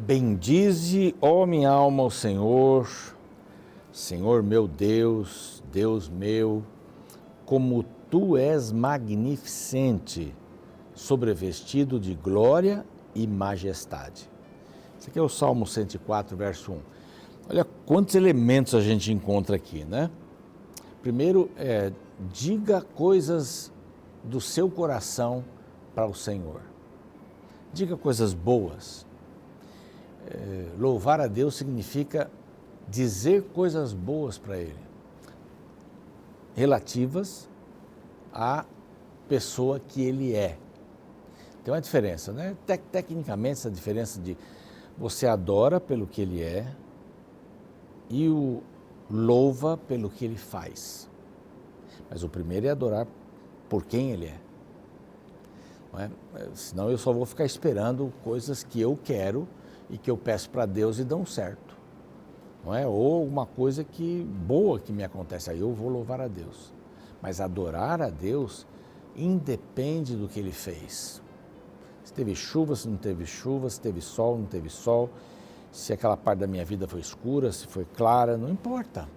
Bendize, ó minha alma, o Senhor, Senhor meu Deus, Deus meu, como tu és magnificente, sobrevestido de glória e majestade. Esse aqui é o Salmo 104, verso 1. Olha quantos elementos a gente encontra aqui, né? Primeiro, diga coisas do seu coração para o Senhor. Diga coisas boas. Louvar a Deus significa dizer coisas boas para Ele, relativas à pessoa que Ele é. Tem uma diferença, né? Tecnicamente, essa diferença de você adora pelo que Ele é e o louva pelo que Ele faz. Mas o primeiro é adorar por quem Ele é. Não é? Senão eu só vou ficar esperando coisas que eu quero e que eu peço para Deus e dão certo. Não é? Ou uma coisa boa que me acontece, aí eu vou louvar a Deus. Mas adorar a Deus independe do que Ele fez. Se teve chuva, se não teve chuva, se teve sol, não teve sol, se aquela parte da minha vida foi escura, se foi clara, não importa.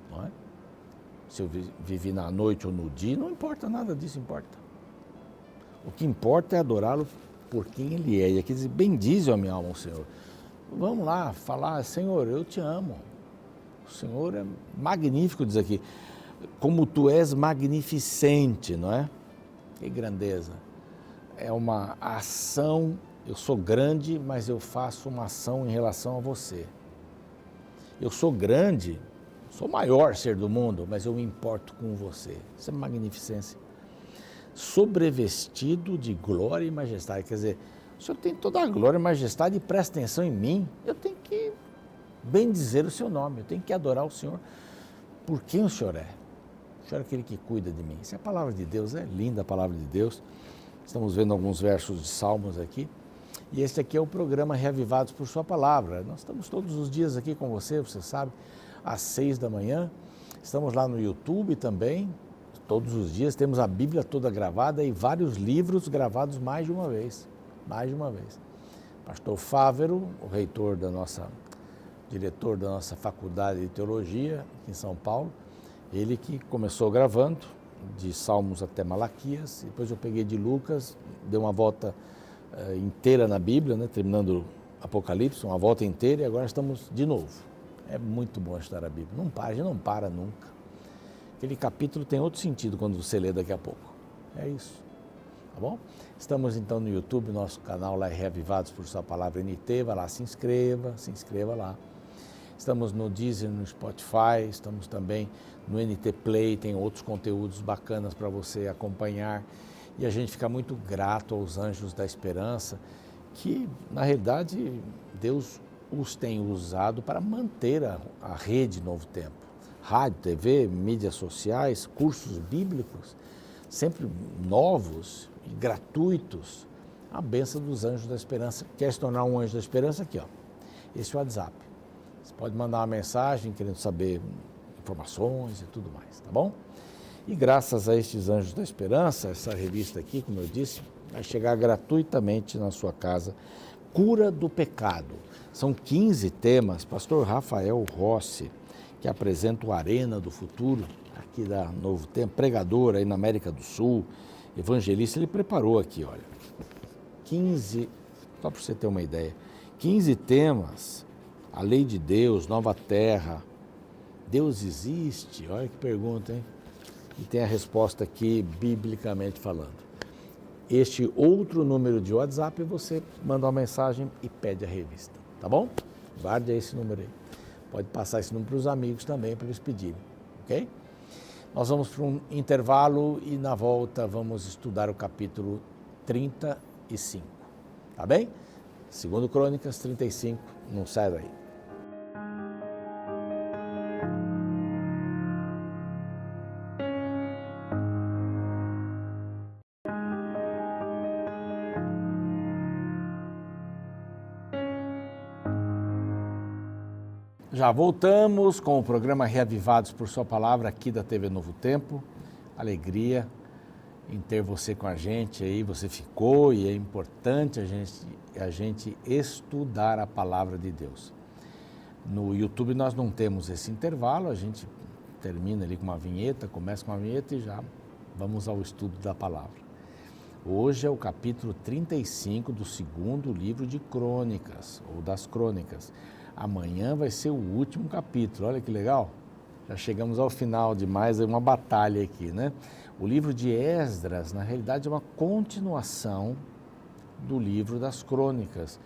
Não é? Se eu vivi na noite ou no dia, não importa, nada disso importa. O que importa é adorá-lo por quem Ele é. E aqui diz, bendize a minha alma, o Senhor. Vamos lá, falar, Senhor, eu te amo. O Senhor é magnífico, diz aqui. Como tu és magnificente, não é? Que grandeza. É uma ação, eu sou grande, mas eu faço uma ação em relação a você. Eu sou grande, sou o maior ser do mundo, mas eu me importo com você. Isso é magnificência. Sobrevestido de glória e majestade. Quer dizer, o Senhor tem toda a glória e majestade e presta atenção em mim. Eu tenho que bendizer o seu nome, eu tenho que adorar o Senhor por quem o Senhor é. O Senhor é aquele que cuida de mim. Isso é a palavra de Deus, é linda a palavra de Deus. Estamos vendo alguns versos de Salmos aqui. E este aqui é o programa Reavivados por Sua Palavra. Nós estamos todos os dias aqui com você sabe, às 6 da manhã. Estamos lá no YouTube também. Todos os dias temos a Bíblia toda gravada e vários livros gravados mais de uma vez. Mais de uma vez. Pastor Fávero, o diretor da nossa faculdade de teologia aqui em São Paulo, ele que começou gravando de Salmos até Malaquias, depois eu peguei de Lucas, dei uma volta inteira na Bíblia, né, terminando Apocalipse, uma volta inteira, e agora estamos de novo. É muito bom estudar a Bíblia, não para, a gente não para nunca. Aquele capítulo tem outro sentido quando você lê daqui a pouco. É isso, tá bom? Estamos então no YouTube, nosso canal lá é Reavivados por Sua Palavra NT, vai lá, se inscreva lá. Estamos no Deezer, no Spotify, estamos também no NT Play, tem outros conteúdos bacanas para você acompanhar. E a gente fica muito grato aos Anjos da Esperança, que na realidade Deus os tem usado para manter a rede Novo Tempo. Rádio, TV, mídias sociais, cursos bíblicos, sempre novos e gratuitos. A bênção dos Anjos da Esperança. Quer se tornar um Anjo da Esperança? Aqui, ó. Esse é o WhatsApp. Você pode mandar uma mensagem querendo saber informações e tudo mais, tá bom? E graças a estes Anjos da Esperança, essa revista aqui, como eu disse, vai chegar gratuitamente na sua casa. Cura do pecado. São 15 temas. Pastor Rafael Rossi, que apresenta o Arena do Futuro, aqui da Novo Tempo, pregador aí na América do Sul, evangelista, ele preparou aqui, olha, 15, só para você ter uma ideia, 15 temas, a lei de Deus, nova terra, Deus existe, olha que pergunta, hein? E tem a resposta aqui, biblicamente falando. Este outro número de WhatsApp, você manda uma mensagem e pede a revista, tá bom? Guarde esse número aí. Pode passar esse número para os amigos também, para eles pedirem, ok? Nós vamos para um intervalo e na volta vamos estudar o capítulo 35, tá bem? Segundo Crônicas 35, não sai daí. Já voltamos com o programa Reavivados por Sua Palavra aqui da TV Novo Tempo. Alegria em ter você com a gente aí, você ficou, e é importante a gente estudar a palavra de Deus. No YouTube nós não temos esse intervalo, a gente termina ali com uma vinheta, começa com uma vinheta e já vamos ao estudo da palavra. Hoje é o capítulo 35 do segundo livro de Crônicas, ou das Crônicas. Amanhã vai ser o último capítulo, olha que legal. Já chegamos ao final de mais uma batalha aqui, né? O livro de Esdras, na realidade, é uma continuação do livro das Crônicas.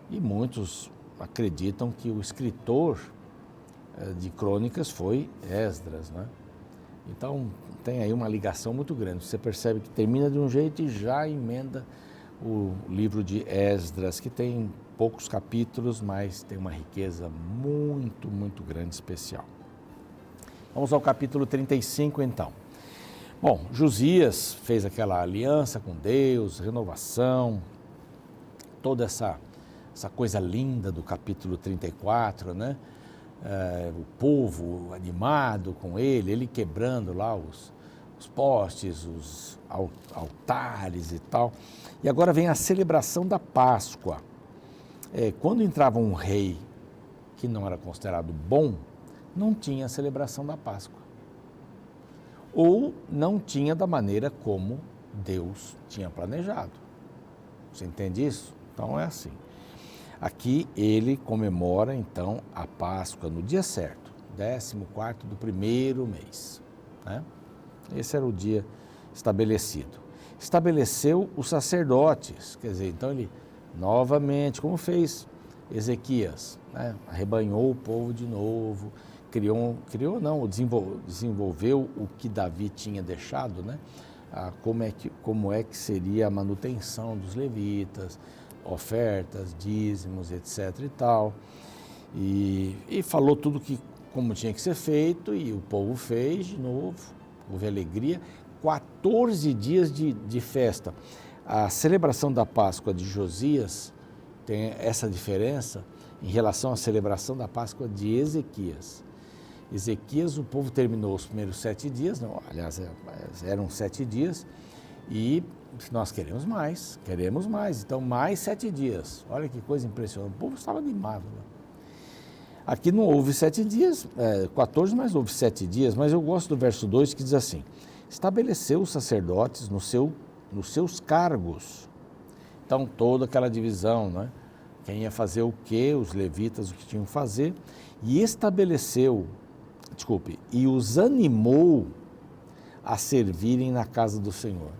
E muitos acreditam que o escritor de Crônicas foi Esdras, né? Então, tem aí uma ligação muito grande. Você percebe que termina de um jeito e já emenda o livro de Esdras, que tem poucos capítulos, mas tem uma riqueza muito, muito grande, especial. Vamos ao capítulo 35, então. Bom, Josias fez aquela aliança com Deus, renovação, toda essa coisa linda do capítulo 34, né? O povo animado com ele quebrando lá os postes, os altares e tal. E agora vem a celebração da Páscoa. Quando entrava um rei que não era considerado bom, não tinha a celebração da Páscoa. Ou não tinha da maneira como Deus tinha planejado. Você entende isso? Então é assim. Aqui ele comemora então a Páscoa no dia certo, 14º do primeiro mês, né? Esse era o dia estabelecido. Estabeleceu os sacerdotes, quer dizer, então ele novamente, como fez Ezequias, né? Arrebanhou o povo de novo, desenvolveu o que Davi tinha deixado, né? Como é que seria a manutenção dos levitas, ofertas, dízimos, etc. e tal. E falou tudo como tinha que ser feito, e o povo fez de novo, houve alegria. 14 dias de festa. A celebração da Páscoa de Josias tem essa diferença em relação à celebração da Páscoa de Ezequias. Ezequias, o povo terminou os primeiros 7 dias, não, aliás, eram 7 dias, e nós queremos mais, então mais 7 dias. Olha que coisa impressionante, o povo estava animado. Né? Aqui não houve 7 dias, 14, mas houve 7 dias, mas eu gosto do verso 2 que diz assim: estabeleceu os sacerdotes nos seus cargos. Então toda aquela divisão, né? Quem ia fazer o quê, os levitas o que tinham que fazer, e e os animou a servirem na casa do Senhor.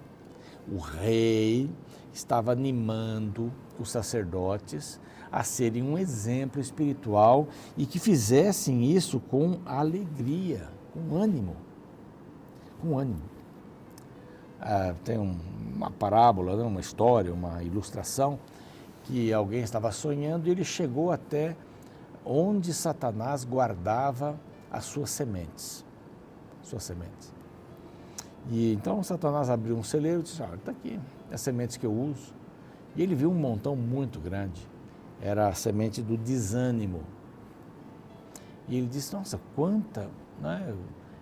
O rei estava animando os sacerdotes a serem um exemplo espiritual e que fizessem isso com alegria, com ânimo. Tem uma parábola, uma história, uma ilustração, que alguém estava sonhando e ele chegou até onde Satanás guardava as suas sementes. E então Satanás abriu um celeiro e disse: está aqui, as sementes que eu uso. E ele viu um montão muito grande, era a semente do desânimo. E ele disse: nossa, quanta, né?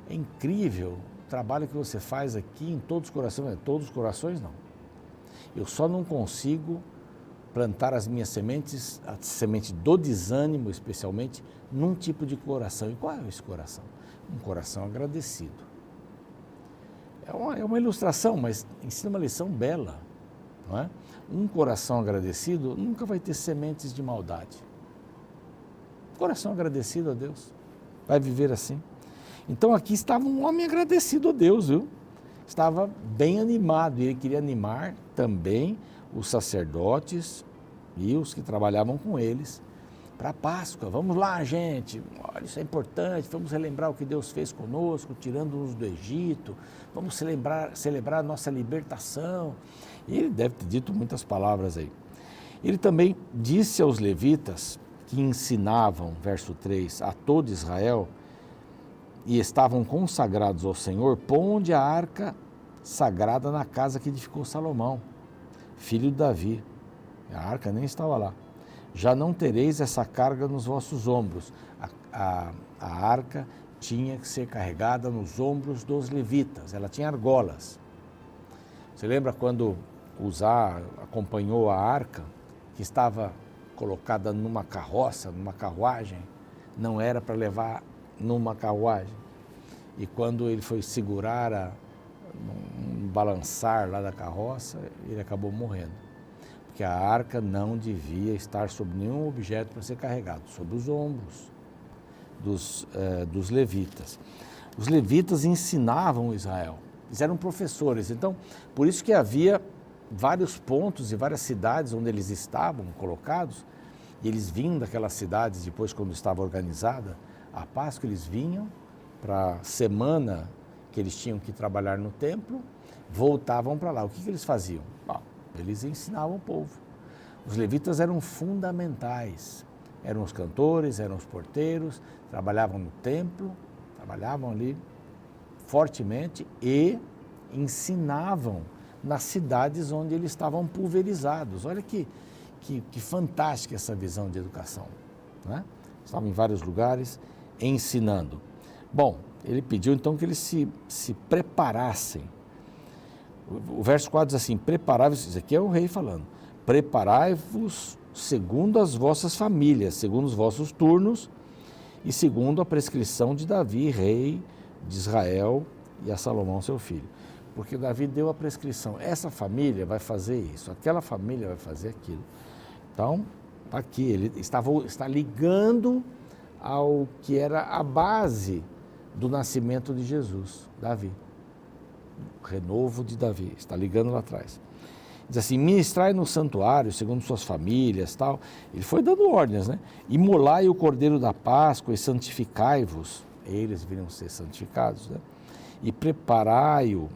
É incrível o trabalho que você faz aqui em todos os corações. Todos os corações não. Eu só não consigo plantar as minhas sementes, a semente do desânimo especialmente, num tipo de coração. E qual é esse coração? Um coração agradecido. É uma ilustração, mas ensina uma lição bela, não é? Um coração agradecido nunca vai ter sementes de maldade. Coração agradecido a Deus vai viver assim. Então aqui estava um homem agradecido a Deus, viu? Estava bem animado, e ele queria animar também os sacerdotes e os que trabalhavam com eles para a Páscoa. Vamos lá, gente, olha, isso é importante, vamos relembrar o que Deus fez conosco, tirando-nos do Egito, vamos celebrar a nossa libertação. E ele deve ter dito muitas palavras aí. Ele também disse aos levitas que ensinavam, verso 3, a todo Israel, e estavam consagrados ao Senhor: ponde a arca sagrada na casa que edificou Salomão, filho de Davi. A arca nem estava lá. Já não tereis essa carga nos vossos ombros. A arca tinha que ser carregada nos ombros dos levitas, ela tinha argolas. Você lembra quando Uzá acompanhou a arca, que estava colocada numa carroça, numa carruagem? Não era para levar numa carruagem. E quando ele foi segurar, um balançar lá da carroça, ele acabou morrendo. Porque a arca não devia estar sobre nenhum objeto para ser carregado, sobre os ombros dos levitas. Os levitas ensinavam Israel, eles eram professores, então por isso que havia vários pontos e várias cidades onde eles estavam colocados, e eles vinham daquelas cidades depois, quando estava organizada a Páscoa, eles vinham para a semana que eles tinham que trabalhar no templo, voltavam para lá. O que eles faziam? Bom, eles ensinavam o povo. Os levitas eram fundamentais, eram os cantores, eram os porteiros, trabalhavam no templo, trabalhavam ali fortemente e ensinavam nas cidades onde eles estavam pulverizados. Olha que fantástica essa visão de educação, né? Estavam em vários lugares ensinando. Bom, ele pediu então que eles se preparassem. O verso 4 diz assim: preparai-vos, isso aqui é o rei falando, preparai-vos segundo as vossas famílias, segundo os vossos turnos e segundo a prescrição de Davi, rei de Israel, e a Salomão, seu filho. Porque Davi deu a prescrição, essa família vai fazer isso, aquela família vai fazer aquilo. Então, aqui, ele está ligando ao que era a base do nascimento de Jesus, Davi. O renovo de Davi, está ligando lá atrás. Diz assim: ministrai no santuário, segundo suas famílias, tal. Ele foi dando ordens, né? Imolai o cordeiro da Páscoa e santificai-vos. Eles viriam ser santificados, né? E preparai-o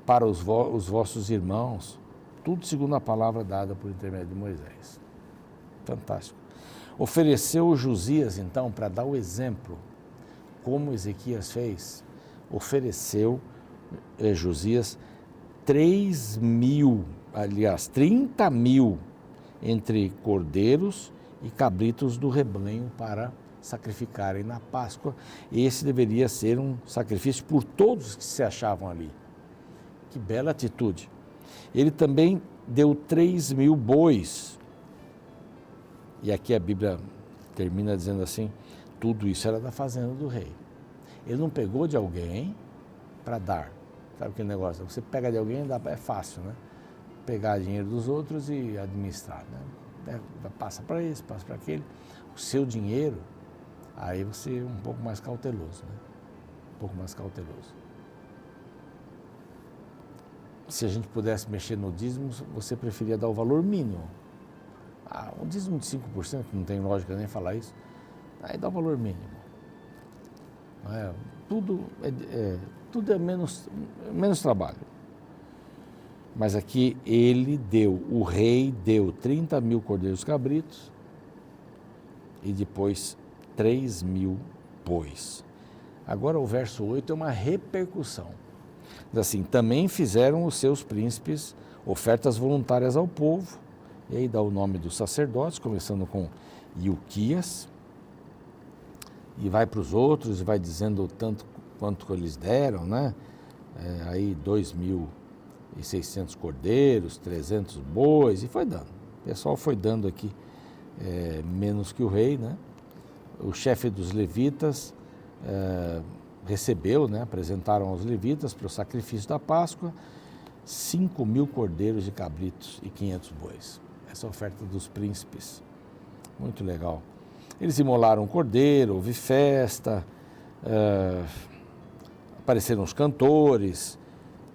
para os vossos irmãos, tudo segundo a palavra dada por intermédio de Moisés. Fantástico. Ofereceu Josias, então, para dar o exemplo, como Ezequias fez, ofereceu Josias 30 mil entre cordeiros e cabritos do rebanho para sacrificarem na Páscoa. Esse deveria ser um sacrifício por todos que se achavam ali. Que bela atitude. Ele também deu 3 mil bois. E aqui a Bíblia termina dizendo assim: tudo isso era da fazenda do rei. Ele não pegou de alguém para dar. Sabe aquele negócio? Você pega de alguém, é fácil, né? Pegar dinheiro dos outros e administrar, né? Passa para esse, passa para aquele. O seu dinheiro, aí você é um pouco mais cauteloso, né? Um pouco mais cauteloso. Se a gente pudesse mexer no dízimo, você preferia dar o valor mínimo. Um dízimo de 5%, que não tem lógica nem falar isso, aí dá o valor mínimo. Tudo é menos trabalho. Mas aqui o rei deu 30 mil cordeiros cabritos e depois 3 mil bois. Agora o verso 8 é uma repercussão. Diz assim: também fizeram os seus príncipes ofertas voluntárias ao povo, e aí dá o nome dos sacerdotes, começando com Ilquias, e vai para os outros, e vai dizendo o tanto quanto eles deram, né? Aí 2.600 cordeiros, 300 bois, e foi dando. O pessoal foi dando aqui menos que o rei, né? O chefe dos levitas recebeu, né? Apresentaram aos levitas para o sacrifício da Páscoa 5 mil cordeiros e cabritos e 500 bois. Essa oferta dos príncipes, muito legal. Eles imolaram o cordeiro, houve festa, apareceram os cantores,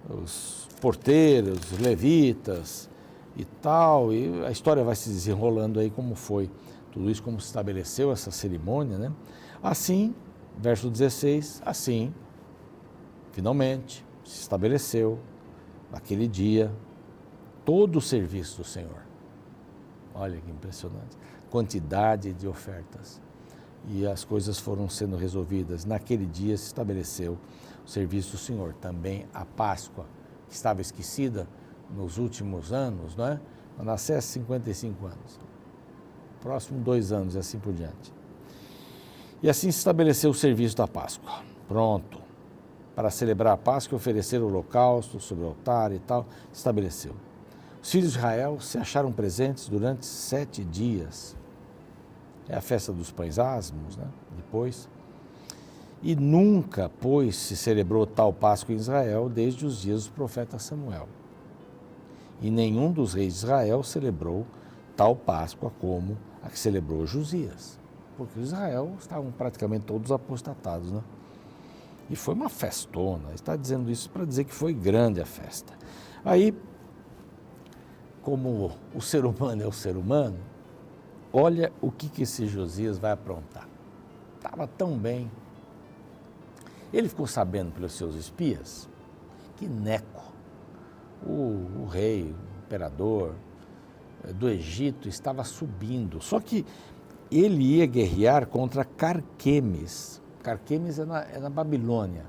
os porteiros, os levitas e tal, e a história vai se desenrolando aí como foi tudo isso, como se estabeleceu essa cerimônia, né? Assim, verso 16, assim, finalmente, se estabeleceu, naquele dia, todo o serviço do Senhor. Olha que impressionante, quantidade de ofertas. E as coisas foram sendo resolvidas. Naquele dia se estabeleceu o serviço do Senhor. Também a Páscoa, que estava esquecida nos últimos anos, não é? Quando nascesse 55 anos. Próximo 2 anos e assim por diante. E assim se estabeleceu o serviço da Páscoa. Pronto. para celebrar a Páscoa e oferecer o holocausto sobre o altar e tal, estabeleceu. Os filhos de Israel se acharam presentes durante 7 dias. É a festa dos pães asmos, né? Depois. E nunca, pois, se celebrou tal Páscoa em Israel desde os dias do profeta Samuel. E nenhum dos reis de Israel celebrou tal Páscoa como a que celebrou Josias. Porque Israel estavam praticamente todos apostatados, né? E foi uma festona. Está dizendo isso para dizer que foi grande a festa. Aí, como o ser humano é o ser humano, olha o que esse Josias vai aprontar. Estava tão bem. Ele ficou sabendo pelos seus espias que Neco, o rei, o imperador do Egito, estava subindo. Só que ele ia guerrear contra Carquemes. Carquemes é na Babilônia.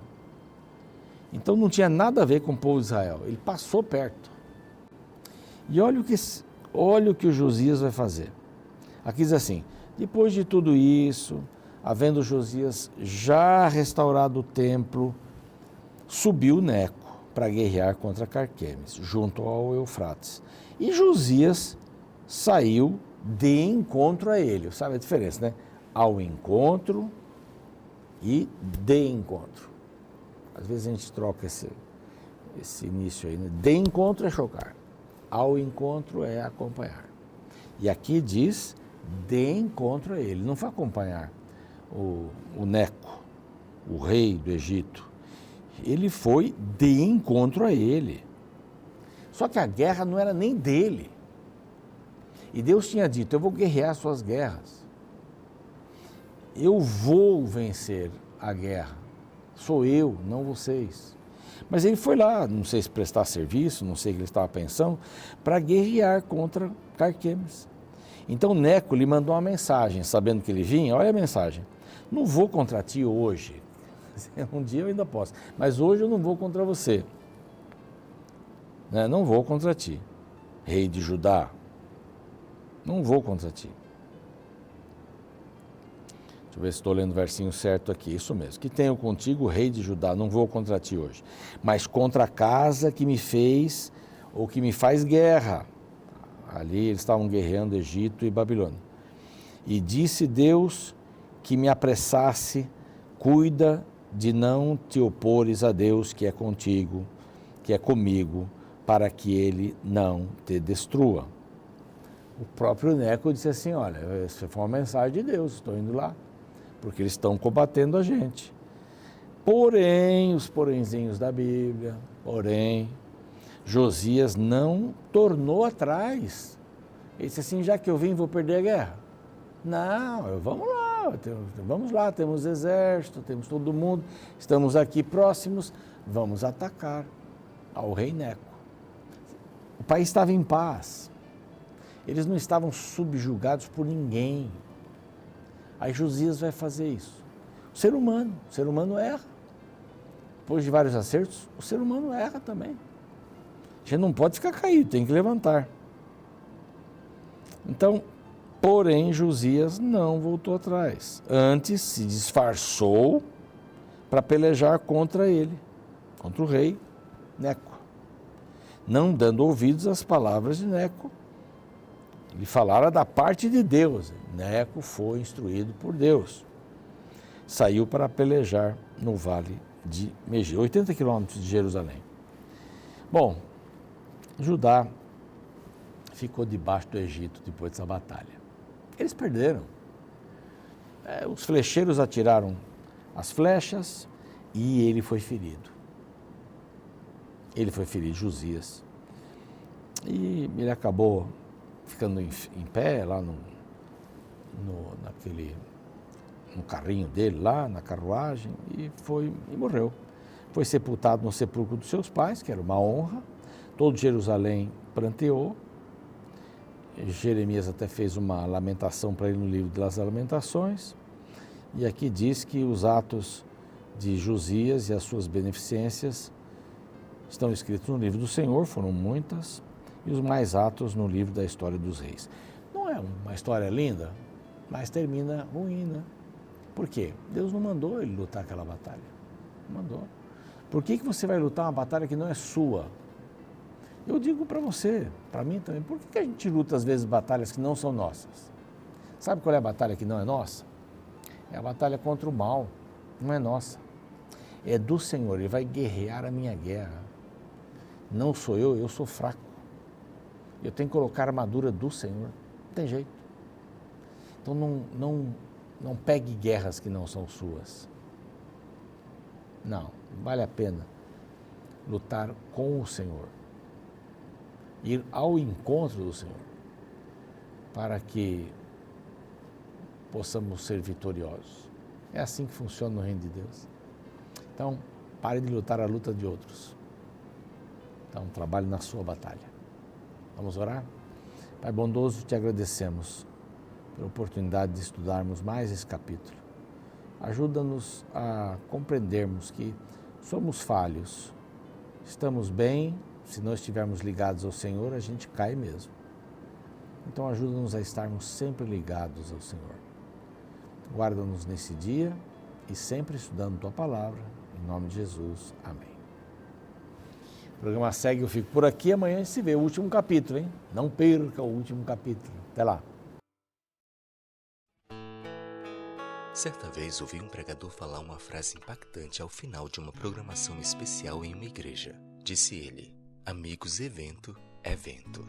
Então não tinha nada a ver com o povo de Israel. Ele passou perto. E olha o que o Josias vai fazer. Aqui diz assim: depois de tudo isso, havendo Josias já restaurado o templo, subiu Neco para guerrear contra Carquemes, junto ao Eufrates. E Josias saiu de encontro a ele. Sabe a diferença, né? Ao encontro e de encontro. Às vezes a gente troca esse início aí, né? De encontro é chocar, ao encontro é acompanhar. E aqui diz de encontro a ele, não foi acompanhar o Neco, o rei do Egito. Ele foi de encontro a ele. Só que a guerra não era nem dele. E Deus tinha dito: eu vou guerrear suas guerras. Eu vou vencer a guerra. Sou eu, não vocês. Mas ele foi lá, não sei se prestar serviço, não sei o que ele estava pensando, para guerrear contra Carquemes. Então Neco lhe mandou uma mensagem, sabendo que ele vinha. Olha a mensagem: não vou contra ti hoje. Um dia eu ainda posso, mas hoje eu não vou contra você. Não vou contra ti, rei de Judá. Não vou contra ti. Deixa eu ver se estou lendo o versinho certo aqui. Isso mesmo. Que tenho contigo, rei de Judá. Não vou contra ti hoje, mas contra a casa que me fez ou que me faz guerra. Ali eles estavam guerreando Egito e Babilônia. E disse Deus que me apressasse: cuida de não te opores a Deus que é contigo, que é comigo, para que ele não te destrua. O próprio Neco disse assim: olha, essa foi uma mensagem de Deus, estou indo lá, porque eles estão combatendo a gente. Porém, os porenzinhos da Bíblia, Josias não tornou atrás. Ele disse assim: já que eu vim, vou perder a guerra? Não, vamos lá, temos exército, temos todo mundo, estamos aqui próximos, vamos atacar ao rei Neco. O país estava em paz, eles não estavam subjugados por ninguém. Aí Josias vai fazer isso. O ser humano erra. Depois de vários acertos, o ser humano erra também. A gente não pode ficar caído, tem que levantar. Então, porém, Josias não voltou atrás. Antes se disfarçou para pelejar contra ele, contra o rei Neco, não dando ouvidos às palavras de Neco. Ele falara da parte de Deus. Neco foi instruído por Deus. Saiu para pelejar no vale de Megiddo, 80 quilômetros de Jerusalém. Bom, Judá ficou debaixo do Egito depois dessa batalha. Eles perderam. Os flecheiros atiraram as flechas e ele foi ferido. Josias. E ele acabou ficando em pé lá no carrinho dele, lá na carruagem, e morreu. Foi sepultado no sepulcro dos seus pais, que era uma honra. Todo Jerusalém pranteou. Jeremias até fez uma lamentação para ele no livro das Lamentações. E aqui diz que os atos de Josias e as suas beneficências estão escritos no livro do Senhor, foram muitas, e os mais atos no livro da história dos reis. Não é uma história linda, mas termina ruim, né? Por quê? Deus não mandou ele lutar aquela batalha. Não mandou. Por que você vai lutar uma batalha que não é sua? Eu digo para você, para mim também, por que a gente luta às vezes batalhas que não são nossas? Sabe qual é a batalha que não é nossa? É a batalha contra o mal, não é nossa. É do Senhor, Ele vai guerrear a minha guerra. Não sou eu sou fraco. Eu tenho que colocar a armadura do Senhor, não tem jeito. Então não pegue guerras que não são suas. Não vale a pena lutar com o Senhor. Ir ao encontro do Senhor, para que possamos ser vitoriosos. É assim que funciona no reino de Deus. Então, pare de lutar a luta de outros. Então, trabalhe na sua batalha. Vamos orar? Pai bondoso, te agradecemos pela oportunidade de estudarmos mais esse capítulo. Ajuda-nos a compreendermos que somos falhos. Estamos bem, se não estivermos ligados ao Senhor, a gente cai mesmo. Então ajuda-nos a estarmos sempre ligados ao Senhor. Guarda-nos nesse dia e sempre estudando Tua Palavra. Em nome de Jesus. Amém. O programa segue, eu fico por aqui. Amanhã a gente se vê, o último capítulo, hein? Não perca o último capítulo. Até lá. Certa vez ouvi um pregador falar uma frase impactante ao final de uma programação especial em uma igreja. Disse ele: amigos, evento é vento.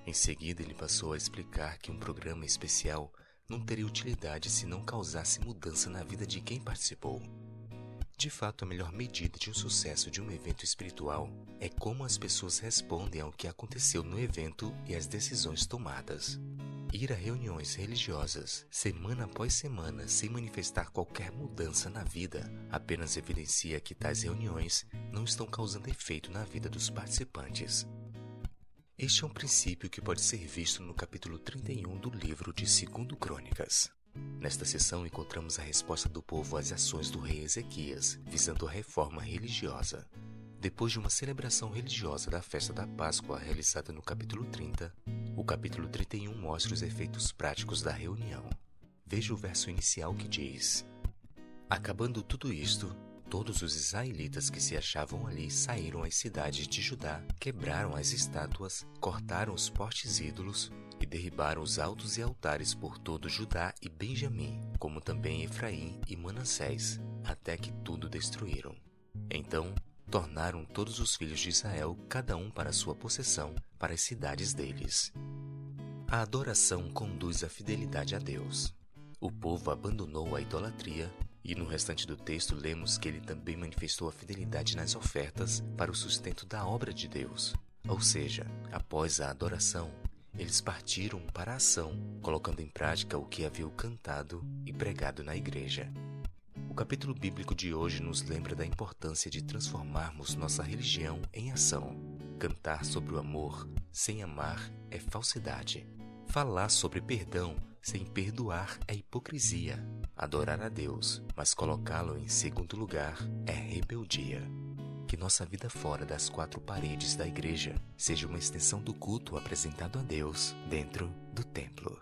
Em seguida, ele passou a explicar que um programa especial não teria utilidade se não causasse mudança na vida de quem participou. De fato, a melhor medida de um sucesso de um evento espiritual é como as pessoas respondem ao que aconteceu no evento e às decisões tomadas. Ir a reuniões religiosas, semana após semana, sem manifestar qualquer mudança na vida, apenas evidencia que tais reuniões não estão causando efeito na vida dos participantes. Este é um princípio que pode ser visto no capítulo 31 do livro de 2 Crônicas. Nesta sessão encontramos a resposta do povo às ações do rei Ezequias, visando a reforma religiosa. Depois de uma celebração religiosa da festa da Páscoa realizada no capítulo 30, o capítulo 31 mostra os efeitos práticos da reunião. Veja o verso inicial que diz: acabando tudo isto, todos os israelitas que se achavam ali saíram às cidades de Judá, quebraram as estátuas, cortaram os postes ídolos e derribaram os altos e altares por todo Judá e Benjamim, como também Efraim e Manassés, até que tudo destruíram. Então, tornaram todos os filhos de Israel, cada um para sua possessão, para as cidades deles. A adoração conduz à fidelidade a Deus. O povo abandonou a idolatria, e no restante do texto lemos que ele também manifestou a fidelidade nas ofertas para o sustento da obra de Deus. Ou seja, após a adoração, eles partiram para a ação, colocando em prática o que haviam cantado e pregado na igreja. O capítulo bíblico de hoje nos lembra da importância de transformarmos nossa religião em ação. Cantar sobre o amor sem amar é falsidade. Falar sobre perdão sem perdoar é hipocrisia. Adorar a Deus, mas colocá-lo em segundo lugar é rebeldia. Que nossa vida fora das 4 paredes da igreja seja uma extensão do culto apresentado a Deus dentro do templo.